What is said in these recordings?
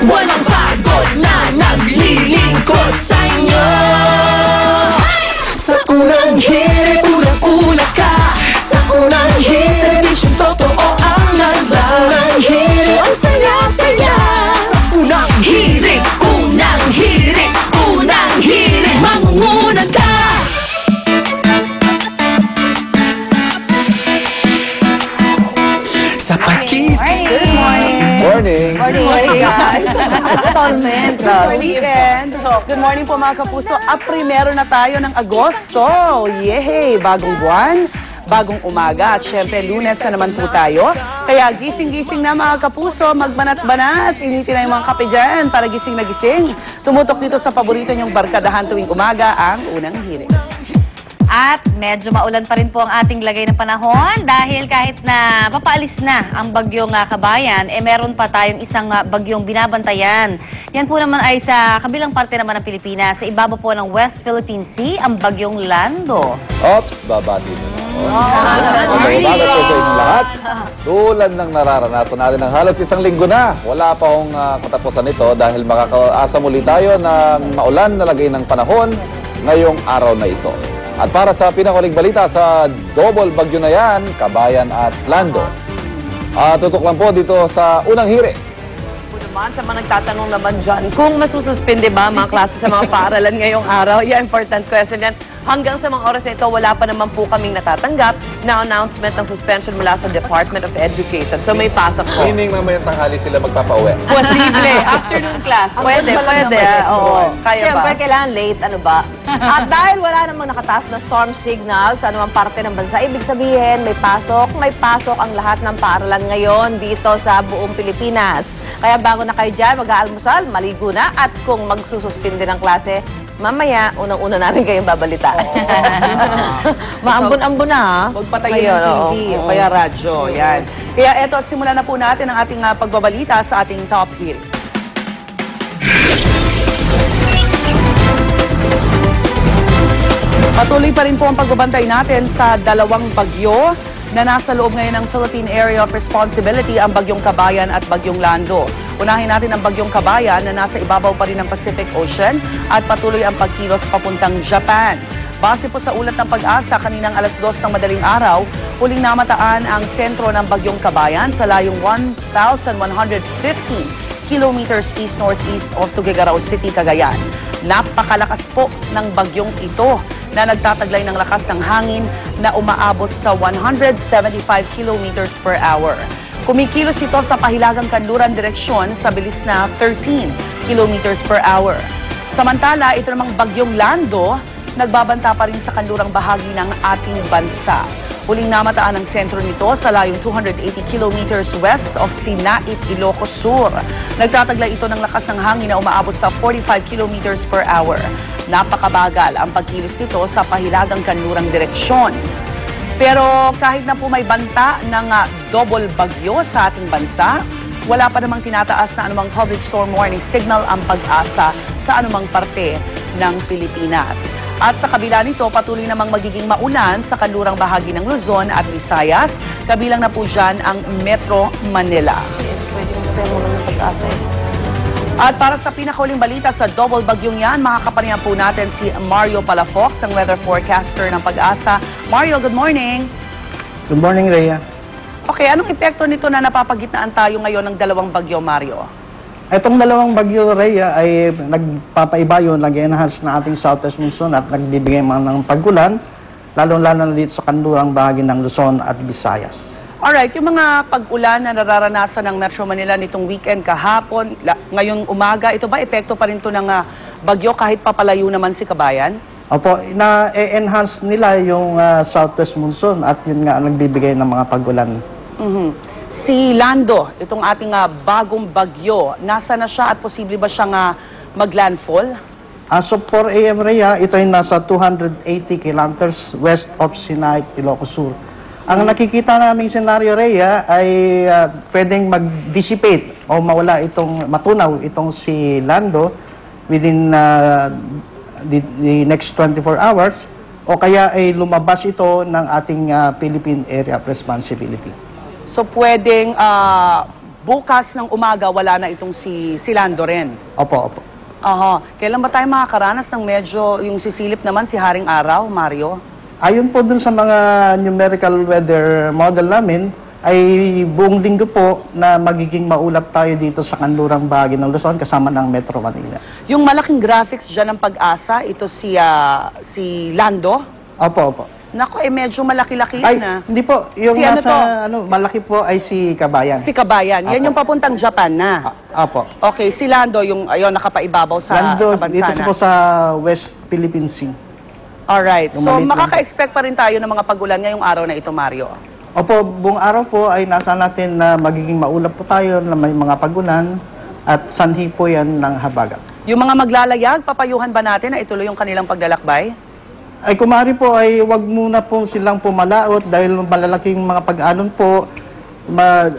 walang pagod na naglilingkod sa inyo. Sa unang hirit, unang-una ka. Sa unang hirit, serbisyong totoo ang nasa. Sa unang hirit, ang saya-saya. Sa unang hirit, unang hirit, unang hirit, mangunguna ka. Sa pakisig. Good morning. Morning. Good morning, guys. Installment. Weekend. Good morning po mga kapuso. Primero na tayo ng Agosto. Yehey! Bagong buwan, bagong umaga. At syempre, Lunes na naman po tayo. Kaya gising-gising na mga kapuso, magbanat-banat. Initin na yung mga kape dyan para gising na gising. Tumutok dito sa paborito niyong barkadahan tuwing umaga, ang unang hirit. At medyo maulan pa rin po ang ating lagay ng panahon dahil kahit na papaalis na ang bagyong Kabayan, meron pa tayong isang bagyong binabantayan. Yan po naman ay sa kabilang parte naman ng Pilipinas, sa ibabaw po ng West Philippine Sea, ang bagyong Lando. Ops, babati nyo. Magandang po sa inyong lahat. Tulad ng nararanasan natin ng halos isang linggo na. Wala pa akong katapusan nito dahil makakaasa muli tayo ng maulan na lagay ng panahon ngayong araw na ito. At para sa pinakuling balita sa double bagyo na yan, Kabayan at Lando. Tutok lang po dito sa unang hirit. Sa mga nagtatanong naman dyan, kung masususpende ba mga klase sa mga paaralan ngayong araw, important question yan. Hanggang sa mga oras na ito, wala pa naman po kaming natatanggap na announcement ng suspension mula sa Department of Education. So may pasok po. Meaning mamayang tanghali sila magpapauwi. Posible. Afternoon class. Pwede. Oo. Kaya ba? Siyempre, kailangan late, ano ba? At dahil wala namang nakataas na storm signal sa anumang parte ng bansa, ibig sabihin, may pasok ang lahat ng paaralan ngayon dito sa buong Pilipinas. Kaya bago na kayo dyan, mag-aalmusal, maligo na, at kung magsususpinde ng klase, mamaya, unang-una namin kayong babalitaan. Maambon-ambon na, ha? Huwag patayin ng TV o kaya radyo. Yan. Kaya eto, at simulan na po natin ang ating pagbabalita sa ating top hill. Patuloy pa rin po ang pagbabantay natin sa dalawang bagyo na nasa loob ngayon ng Philippine Area of Responsibility, ang bagyong Kabayan at bagyong Lando. Unahin natin ang bagyong Kabayan na nasa ibabaw pa rin ng Pacific Ocean at patuloy ang pagkilos papuntang Japan. Base po sa ulat ng Pag-asa, kaninang alas 2 ng madaling araw, huling namataan ang sentro ng bagyong Kabayan sa layong 1,115 kilometers east-northeast of Tuguegarao City, Cagayan. Napakalakas po ng bagyong ito na nagtataglay ng lakas ng hangin na umaabot sa 175 kilometers per hour. Kumikilos ito sa pahilagang kanluran direksyon sa bilis na 13 kilometers per hour. Samantala, ito namang bagyong Lando, nagbabanta pa rin sa kanlurang bahagi ng ating bansa. Huling namataan ang sentro nito sa layong 280 kilometers west of Sinait, Ilocos Sur. Nagtataglay ito ng lakas ng hangin na umaabot sa 45 kilometers per hour. Napakabagal ang pagkilos nito sa pahilagang kanlurang direksyon. Pero kahit na po may banta ng double bagyo sa ating bansa, wala pa namang tinataas na anumang public storm warning signal ang Pag-asa sa anumang parte ng Pilipinas. At sa kabila nito, patuloy namang magiging maulan sa kanlurang bahagi ng Luzon at Visayas. Kabilang na po dyan ang Metro Manila. Pwede mo sa'yo muna ng Pag-asa. At para sa pinakauling balita sa double bagyong yan, makakapanihan po natin si Mario Palafox, ang weather forecaster ng Pag-asa. Mario, good morning. Good morning, Rhea. Okay, anong epekto nito na napapagitnaan tayo ngayon ng dalawang bagyo, Mario? Itong dalawang bagyo, Rhea, ay nagpapaiba yun, nag-enhance na ating southwest monsoon at nagbibigay man ng pag-ulan, lalo-lalo na dito sa kanlurang bahagi ng Luzon at Visayas. Alright, yung mga pag-ulan na nararanasan ng Metro Manila nitong weekend kahapon, ngayong umaga, ito ba epekto pa rin ito ng bagyo kahit papalayo naman si Kabayan? Opo, na-enhance nila yung southwest monsoon at yun nga ang nagbibigay ng mga pag-ulan. Si Lando, itong ating bagong bagyo, nasa na siya at posible ba siyang mag-landfall? As of 4 a.m. Rhea, ito ay nasa 280 kilometers west of Sinait, Ilocos Sur. Ang nakikita naming senaryo, Rhea, ay pwedeng mag-dissipate o mawala matunaw itong si Lando within the next 24 hours o kaya ay lumabas ito ng ating Philippine Area of Responsibility. So pwedeng bukas ng umaga wala na itong si Lando rin. Opo, opo. Aha. Kailan ba tayo makakaranas ng medyo yung sisilip naman si Haring Araw, Mario? Ayon po dun sa mga numerical weather model namin, ay buong linggo po na magiging maulap tayo dito sa kanlurang bahagi ng Luzon kasama ng Metro Manila. Yung malaking graphics dyan ng Pag-asa, ito si Lando. Opo, opo. Nako, medyo malaki-laki Ay, na. hindi po. Yung Si ano to? nasa, malaki po ay si Kabayan. Si Kabayan. Yan Apo. yung papuntang Japan na. Opo. Okay, si Lando, yung ayun, nakapaibabaw sa Lando, bansa dito na. po sa West Philippine Sea. Alright. Yung So, maliit lang. makaka-expect pa rin tayo ng mga pagulan ngayong araw na ito, Mario. Opo, buong araw po ay nasa natin na magiging maulap po tayo na may mga pagulan at sanhi po yan ng habagat. Yung mga maglalayag, papayuhan ba natin na ituloy yung kanilang paglalakbay? Ay kumari po ay wag muna po silang pumalaot dahil malalaking mga pag-alon po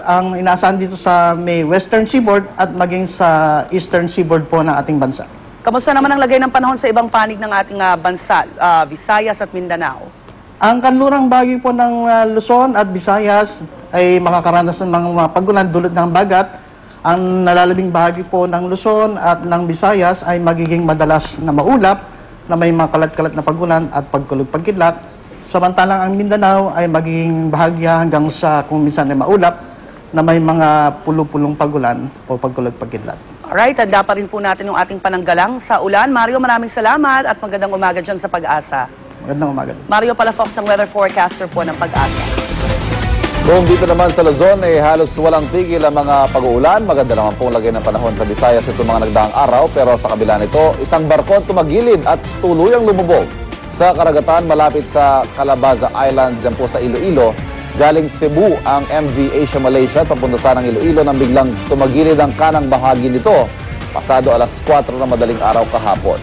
ang inaasahan dito sa may Western Seaboard at maging sa Eastern Seaboard po ng ating bansa. Kamusta naman ang lagay ng panahon sa ibang panig ng ating bansa, Visayas at Mindanao? Ang kanlurang bahagi po ng Luzon at Visayas ay makakaranas ng mga pagulan dulot ng bagat. Ang nalalabing bahagi po ng Luzon at ng Visayas ay magiging madalas na maulap na may mga kalat-kalat na pagulan at pagkulog-pagkidlat. Samantalang ang Mindanao ay magiging bahagya hanggang sa kung minsan ay maulap na may mga pulo-pulong pagulan o pagkulog-pagkidlat. Alright, handa pa rin po natin yung ating pananggalang sa ulan. Mario, maraming salamat at magandang umaga dyan sa Pag-asa. Magandang umaga. Mario Palafox, ang weather forecaster po ng Pag-asa. Kung dito naman sa Luzon, halos walang tigil ang mga pag-uulan. Maganda naman pong lagay ng panahon sa Visayas itong mga nagdaang araw. Pero sa kabila nito, isang barko tumagilid at tuluyang lumubog sa karagatan malapit sa Calabaza Island, dyan po sa Iloilo. Galing Cebu ang MV Asia Malaysia at papunta sana ng Iloilo nang biglang tumagilid ang kanang bahagi nito. Pasado alas 4 na madaling araw kahapon.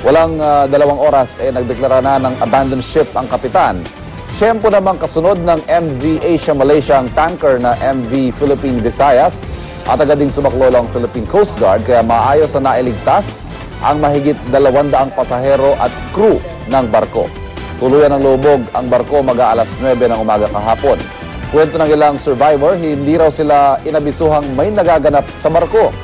Walang 2 oras nagdeklara na ng abandoned ship ang kapitan. Siyempo namang kasunod ng MV Asia Malaysia ang tanker na MV Philippine Visayas at agad ding sumaklolo ang Philippine Coast Guard kaya maayos na nailigtas ang mahigit 200 pasahero at crew ng barko. Tuluyan ng lubog ang barko mag-aalas 9 ng umaga kahapon. Kwento ng ilang survivor, hindi raw sila inabisuhang may nagaganap sa barko.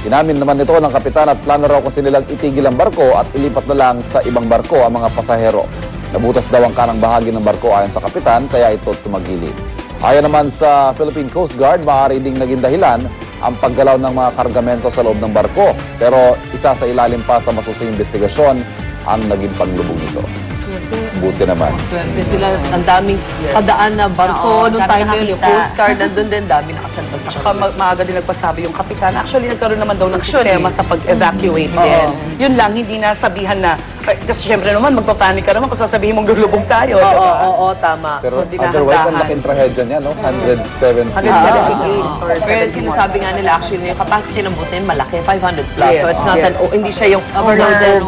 Inamin naman nito ng kapitan at plano raw kasi nilang itigil ang barko at ilipat na lang sa ibang barko ang mga pasahero. Nabutas daw ang kanang bahagi ng barko ayon sa kapitan kaya ito tumagilid. Ayon naman sa Philippine Coast Guard, maaari ding naging dahilan ang paggalaw ng mga kargamento sa loob ng barko. Pero isa sa ilalim pa sa masusing investigasyon ang naging paglubog nito. Buti naman. Swerte sila. Ang daming padaan na barko. Noong time na yun, yung Coast Guard, nandun din, dami nakasalba sa Saka maaga din nagpasabi yung kapitan. Actually, nagkaroon naman daw ng sistema sa pag-evacuate din. Yun lang, hindi nasabihan na, kasi syempre naman, magpapanik ka naman kung sasabihin mong lulubog tayo. Oo, tama. Pero So, otherwise, ang dinahandahan. laking trahedya niya, no? 178. 178 or Pero 71. sinasabi nga nila, actually, yung capacity ng boat na yun, malaki, 500 plus. Yes, So it's not yes. hindi siya yung Overloaded.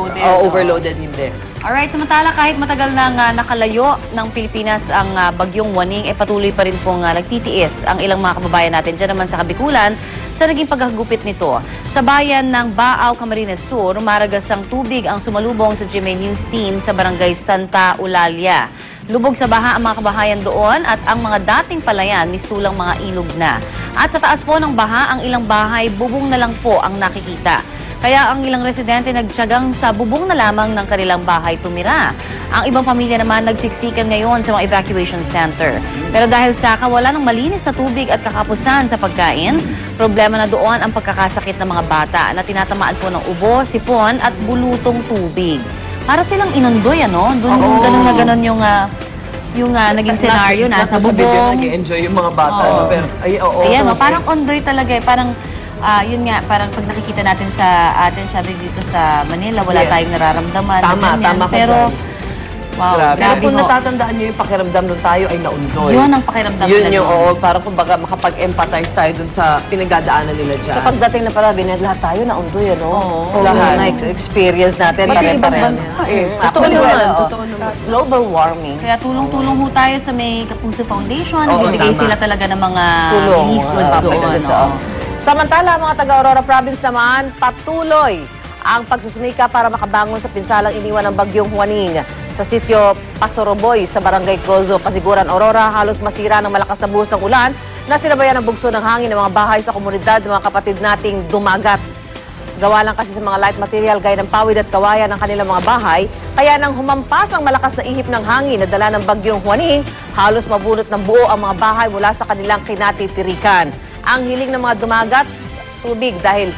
overloaded, hindi. Alright, samantala kahit matagal nang nakalayo ng Pilipinas ang bagyong Waning, patuloy pa rin pong nagtitiis ang ilang mga kababayan natin dyan naman sa Kabikulan sa naging paghagupit nito. Sa bayan ng Baaw, Camarines Sur, maragas ang tubig ang sumalubong sa GMA News Team sa barangay Santa Eulalia. Lubog sa baha ang mga kabahayan doon at ang mga dating palayan mistulang mga ilog na. At sa taas po ng baha, ang ilang bahay bubong na lang po ang nakikita. Kaya ang ilang residente nagtiyagang sa bubong na lamang ng kanilang bahay tumira. Ang ibang pamilya naman nagsiksikan ngayon sa mga evacuation center. Pero dahil sa kawalan ng malinis na tubig at kakapusan sa pagkain, problema na doon ang pagkakasakit ng mga bata na tinatamaan po ng ubo, sipon at bulutong tubig. Para silang inundoy, ano? Doon ganun na ganun yung naging senaryo na sa bubong. Nag-enjoy yung mga bata. Oo. Pero, ay, oo. Ayan, parang ondoy talaga eh. Parang, yun nga, parang pag nakikita natin sa atin, sabi dito sa Manila, wala Yes. tayong nararamdaman. na Tama, ganyan. tama ka Pero, dyan. wow, Pero grabe kung ho. natatandaan nyo yung pakiramdam nung tayo ay naundoy. Yun ang pakiramdam Yun nila yung, doon. oo, parang kumbaga makapag-empathize tayo dun sa pinagdadaanan nila dyan. Kapag dating na pala, lahat tayo na undoy, ano? Oo. Lahat na experience natin, Pati ibang pare-pareho. bansa eh. Totoo Actually, naman, oo. totoo naman. Global warming. Kaya tulong-tulong ho tayo sa may Kapuso Foundation. Oo, Nagbibigay tama. sila talaga ng mga Tulong. relief goods doon. oo. Samantala, mga taga-Aurora Province naman, patuloy ang pagsusumika para makabangon sa pinsalang iniwan ng bagyong Juaning sa sitio Pasoroboy sa Barangay Cozo, Pasiguran, Aurora. Halos masira ng malakas na buhos ng ulan na sinabayan ng bugso ng hangin ng mga bahay sa komunidad ng mga kapatid nating dumagat. Gawa lang kasi sa mga light material gaya ng pawid at kawayan ng kanilang mga bahay, kaya nang humampas ang malakas na ihip ng hangin na dala ng bagyong Juaning, halos mabunot ng buo ang mga bahay mula sa kanilang kinatitirikan. Ang hiling ng mga dumagat, tubig dahil